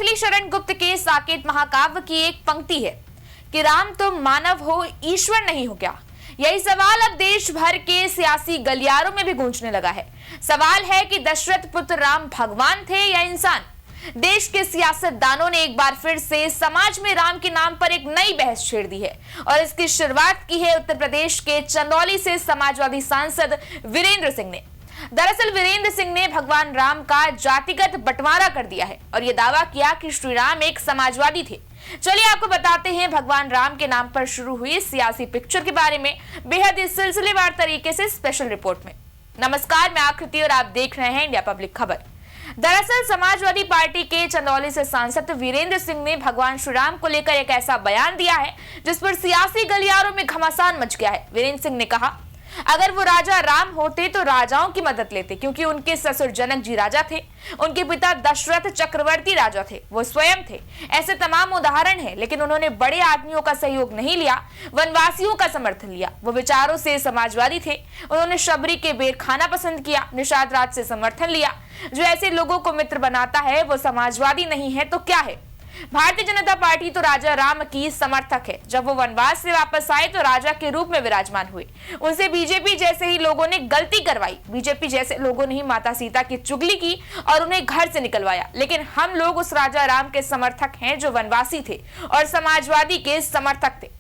मैथिली शरण गुप्त के साकेत महाकाव्य की एक पंक्ति है कि राम तुम मानव हो, ईश्वर नहीं हो क्या। यही सवाल अब देश भर के सियासी गलियारों में भी गूंजने लगा है। सवाल है कि दशरथ पुत्र राम भगवान थे या इंसान। देश के सियासतदानों ने एक बार फिर से समाज में राम के नाम पर एक नई बहस छेड़ दी है और इसकी शुरुआत की है उत्तर प्रदेश के चंदौली से समाजवादी सांसद वीरेंद्र सिंह ने। दरअसल वीरेंद्र सिंह ने भगवान राम का जातिगत बंटवारा कर दिया है और यह दावा किया कि श्री राम एक समाजवादी थे। चलिए आपको बताते हैं भगवान राम के नाम पर शुरू हुई सियासी पिक्चर के बारे में बेहद ही सिलसिलेवार तरीके से स्पेशल रिपोर्ट में। नमस्कार, मैं आकृति और आप देख रहे हैं इंडिया पब्लिक खबर। दरअसल समाजवादी पार्टी के चंदौली से सांसद वीरेंद्र सिंह ने भगवान श्री राम को लेकर एक ऐसा बयान दिया है जिस पर सियासी गलियारों में घमासान मच गया है। वीरेंद्र सिंह ने कहा, अगर वो राजा राम होते तो राजाओं की मदद लेते, क्योंकि उनके ससुर जनक जी राजा थे, उनके पिता दशरथ चक्रवर्ती राजा थे, वो स्वयं थे। ऐसे तमाम उदाहरण हैं, लेकिन उन्होंने बड़े आदमियों का सहयोग नहीं लिया, वनवासियों का समर्थन लिया। वो विचारों से समाजवादी थे। उन्होंने शबरी के बेर खाना पसंद किया, निषाद राज से समर्थन लिया। जो ऐसे लोगों को मित्र बनाता है वो समाजवादी नहीं है तो क्या है। भारतीय जनता पार्टी तो राजा राम की समर्थक है। जब वो वनवास से वापस आए तो राजा के रूप में विराजमान हुए। उनसे बीजेपी जैसे ही लोगों ने गलती करवाई। बीजेपी जैसे लोगों ने ही माता सीता की चुगली की और उन्हें घर से निकलवाया। लेकिन हम लोग उस राजा राम के समर्थक हैं जो वनवासी थे और समाजवादी के समर्थक थे।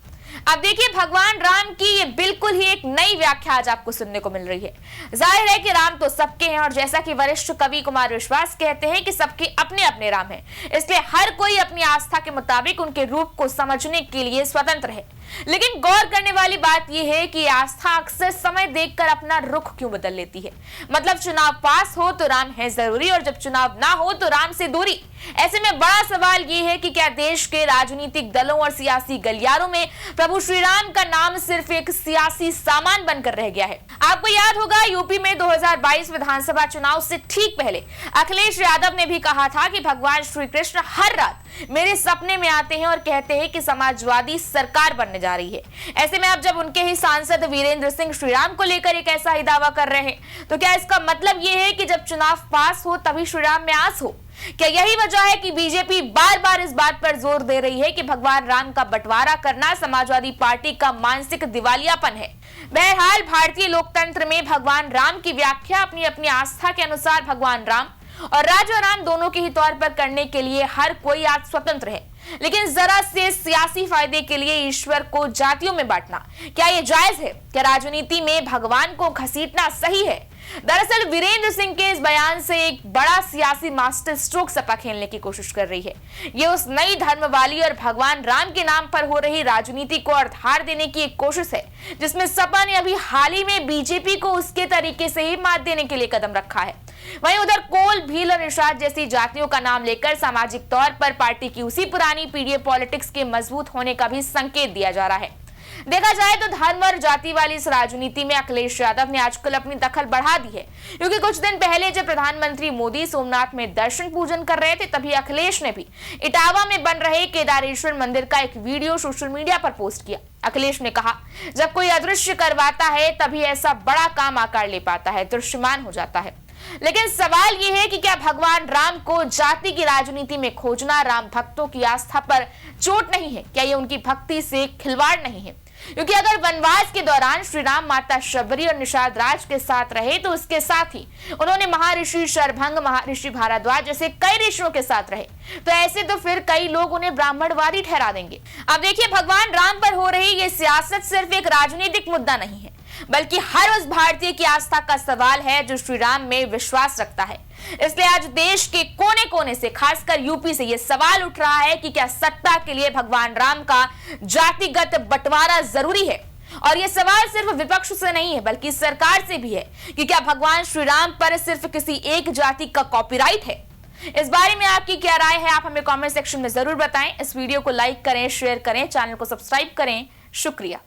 अब देखिए, भगवान राम की ये बिल्कुल ही एक नई व्याख्या आज आपको सुनने को मिल रही है। जाहिर है कि राम तो सबके हैं और जैसा कि वरिष्ठ कवि कुमार विश्वास कहते हैं कि सबके अपने अपने राम हैं, इसलिए हर कोई अपनी आस्था के मुताबिक उनके रूप को समझने के लिए स्वतंत्र है। लेकिन गौर करने वाली बात यह है कि आस्था अक्सर समय देखकर अपना रुख क्यों बदल लेती है। मतलब चुनाव पास हो तो राम है जरूरी और जब चुनाव ना हो तो राम से दूरी। ऐसे में बड़ा सवाल ये है कि क्या देश के राजनीतिक दलों और सियासी गलियारों में प्रभु श्री राम का नाम सिर्फ एक सियासी सामान बनकर रह गया है। आपको याद होगा यूपी में 2022 विधानसभा चुनाव से ठीक पहले अखिलेश यादव ने भी कहा था कि भगवान श्री कृष्ण हर रात मेरे सपने में आते हैं और कहते हैं कि समाजवादी सरकार बनने जा रही है। ऐसे में अब जब उनके ही सांसद वीरेंद्र सिंह श्री राम को लेकर एक ऐसा ही दावा कर रहे हैं तो क्या इसका मतलब यह है कि जब चुनाव पास हो तभी श्री राम में आस हो। क्या यही वजह है कि बीजेपी बार बार इस बात पर जोर दे रही है कि भगवान राम का बंटवारा करना समाजवादी पार्टी का मानसिक दिवालियापन है। बहरहाल भारतीय लोकतंत्र में भगवान राम की व्याख्या अपनी अपनी आस्था के अनुसार भगवान राम और राजा राम दोनों के ही तौर पर करने के लिए हर कोई आज स्वतंत्र है। लेकिन जरा से सियासी फायदे के लिए ईश्वर को जातियों में बांटना, क्या ये जायज है? क्या राजनीति में भगवान को घसीटना सही है? दरअसल वीरेंद्र सिंह के इस बयान से एक बड़ा सियासी मास्टर स्ट्रोक सपा खेलने की कोशिश कर रही है। ये उस नई धर्म वाली और भगवान राम के नाम पर हो रही राजनीति को आधार देने की एक कोशिश है, जिसमें सपा ने अभी हाल ही में बीजेपी को उसके तरीके से ही मात देने के लिए कदम रखा है। वहीं उधर कोल, भील और निषाद जैसी जातियों का नाम लेकर सामाजिक तौर पर पार्टी की उसी पुरानी पीढ़ी पॉलिटिक्स के मजबूत होने का भी संकेत दिया जा रहा है। देखा जाए तो धर्म और जाति वाली इस राजनीति में अखिलेश यादव ने आजकल अपनी दखल बढ़ा दी है, क्योंकि कुछ दिन पहले जब प्रधानमंत्री मोदी सोमनाथ में दर्शन पूजन कर रहे थे तभी अखिलेश ने भी इटावा में बन रहे केदारेश्वर मंदिर का एक वीडियो सोशल मीडिया पर पोस्ट किया। अखिलेश ने कहा, जब कोई अदृश्य करवाता है तभी ऐसा बड़ा काम आकार ले पाता है, दृश्यमान हो जाता है। लेकिन सवाल यह है कि क्या भगवान राम को जाति की राजनीति में खोजना राम भक्तों की आस्था पर चोट नहीं है? क्या ये उनकी भक्ति से खिलवाड़ नहीं है? क्योंकि अगर वनवास के दौरान श्री राम माता शबरी और निषाद राज के साथ रहे तो उसके साथ ही उन्होंने महर्षि शरभंग, महर्षि भारद्वाज जैसे कई ऋषियों के साथ रहे, तो ऐसे तो फिर कई लोग उन्हें ब्राह्मणवादी ठहरा देंगे। अब देखिए, भगवान राम पर हो रही ये सियासत सिर्फ एक राजनीतिक मुद्दा नहीं है, बल्कि हर उस भारतीय की आस्था का सवाल है जो श्री राम में विश्वास रखता है। इसलिए आज देश के कोने कोने से, खासकर यूपी से, यह सवाल उठ रहा है कि क्या सत्ता के लिए भगवान राम का जातिगत बंटवारा जरूरी है? और यह सवाल सिर्फ विपक्ष से नहीं है बल्कि सरकार से भी है कि क्या भगवान श्री राम पर सिर्फ किसी एक जाति का कॉपीराइट है? इस बारे में आपकी क्या राय है, आप हमें कमेंट सेक्शन में जरूर बताएं। इस वीडियो को लाइक करें, शेयर करें, चैनल को सब्सक्राइब करें। शुक्रिया।